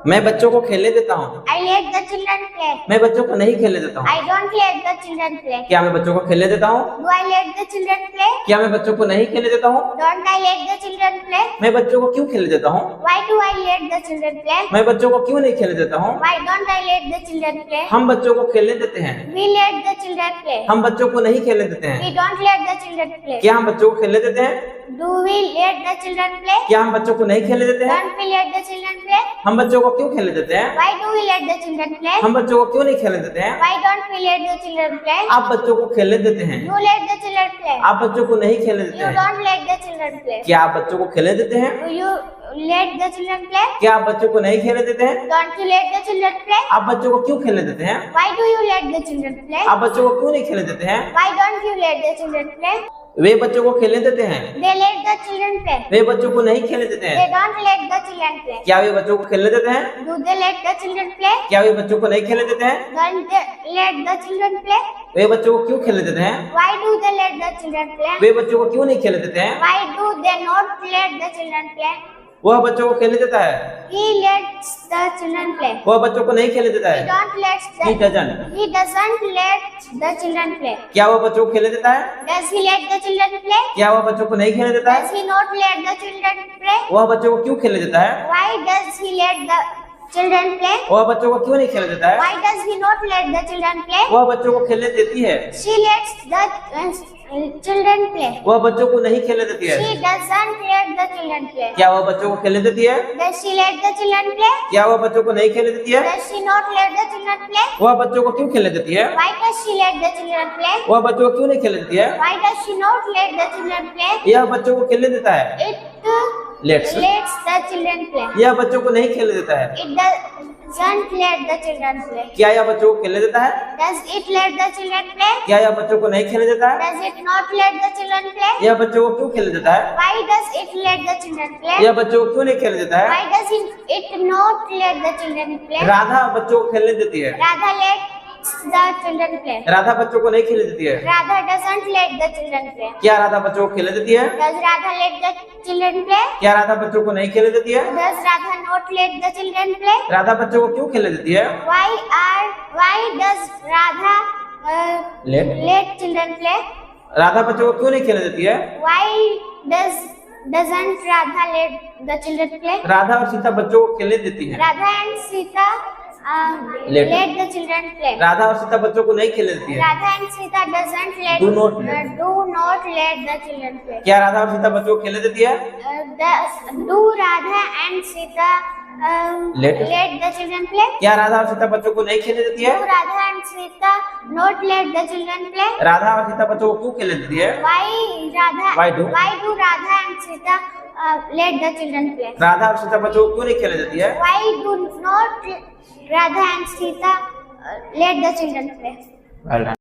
मैं बच्चों को खेलने देता हूँ। I let the children play. मैं बच्चों को नहीं खेलने देता हूँ। I don't let the children play. क्या मैं बच्चों को खेलने देता हूँ? Do I let the children play? क्या मैं बच्चों को नहीं खेलने देता हूँ? Don't I let the children play? मैं बच्चों को क्यों खेलने देता हूँ? Why do I let the children play? मैं बच्चों को क्यों नहीं खेलने देता हूँ? Why don't I let the children play? हम बच्चों को खेलने देते हैं। We let the children play. हम बच्चों को नहीं खेलने देते हैं। We don't let the children play. क्या हम बच्चों को खेलने देते हैं? Do we let the children play? क्या हम बच्चों को नहीं खेलने देते हैं? Don't we let the children play? हम बच्चों को क्यों खेलने देते हैं? Why do we let the children play? हम बच्चों को क्यों नहीं खेलने देते हैं? Why don't we let the children play? आप बच्चों को खेलने देते हैं। You let the children play. आप बच्चों को नहीं खेलने देते You हैं। don't let the children play. क्या आप बच्चों को खेलने देते हैं? Do you let the children play? क्या आप बच्चों को नहीं खेलने देते हैं? Don't you let the children play? आप बच्चों को क्यों खेलने देते हैं? Why do you let the children play? आप बच्चों को क्यों नहीं खेलने देते हैं? Why don't you let the children play? वे बच्चों को खेलने देते हैं। They let the children play. वे बच्चों को नहीं खेलने देते They हैं। don't let the children play. क्या वे बच्चों को खेलने देते हैं? Do they let the children play? क्या वे बच्चों को नहीं खेलने देते हैं? Don't they let the children play? वे बच्चों को क्यों खेलने देते हैं? Why do they let the children play? वे बच्चों को क्यों नहीं खेलने देते हैं? Why do they not let the children play? वह बच्चों को खेलने देता है। He lets the children play. वह बच्चों को नहीं खेलने देता He है। don't let He the doesn't. He doesn't let the children play. क्या वह बच्चों को खेलने देता है? Does he let the children play? क्या वह बच्चों को नहीं खेलने देता Does है? he not let the children play? वह बच्चों को क्यों खेलने देता है? Why does he let the children play? वह बच्चों को क्यों नहीं खेलने देता है? Why does he not let the children play? वह बच्चों को खेलने देती है। She lets the children play. वह बच्चों को नहीं खेलने देती है। She doesn't let the children play. क्या वह बच्चों को खेलने देती है? Does she let the children play? क्या वह बच्चों को नहीं खेलने देती है? Does she not let the children play? वह बच्चों को क्यों खेलने देती है? Why does she let the children play? वह बच्चों को क्यों नहीं खेलने देती है? Why does she not let the children play? यह बच्चों को खेलने देता है। It Lets. lets the children play. यह बच्चों को नहीं खेलने देता है। It doesn't let the children play. क्या यह बच्चों को खेलने देता है? Does it let the children play? क्या यह बच्चों को नहीं खेलने देता है? Does it not let the children play? यह बच्चों को क्यों खेलने देता है? Why does it let the children play? यह बच्चों को क्यों नहीं खेलने देता है? Why does it not let the children play? Radha बच्चों को खेलने देती है। Radha lets the children play. Radha बच्चों को नहीं खेलने देती है। Radha doesn't let the children play. क्या राधा बच्चों को खेलने देती है? Does Radha let the children play? क्या राधा बच्चों को नहीं खेलने देती है? Does Radha not let the children play? Radha बच्चों को क्यों खेलने देती है? Why does Radha let children play? Radha बच्चों को क्यों नहीं खेलने देती है? Why doesn't Radha let the children play? Radha और सीता बच्चों को खेलने देती है। Radha and Sita Let. let the children play. Radha और सीता बच्चों को नहीं खेलने देती है। Radha and Sita doesn't let Do not let. do not let the children play. क्या राधा और सीता बच्चों को खेलने देती है? Do Radha and Sita Let. let the children play? क्या राधा और सीता बच्चों को नहीं खेलने देती है? Do Radha and Sita not let the children play? Radha और सीता बच्चों को क्यों खेलने देती है? Why do Radha and Sita let the children play? Radha और सीता बच्चों को क्यों नहीं खेलने देती है? Why do not Radha and Sita let the children play? Well done.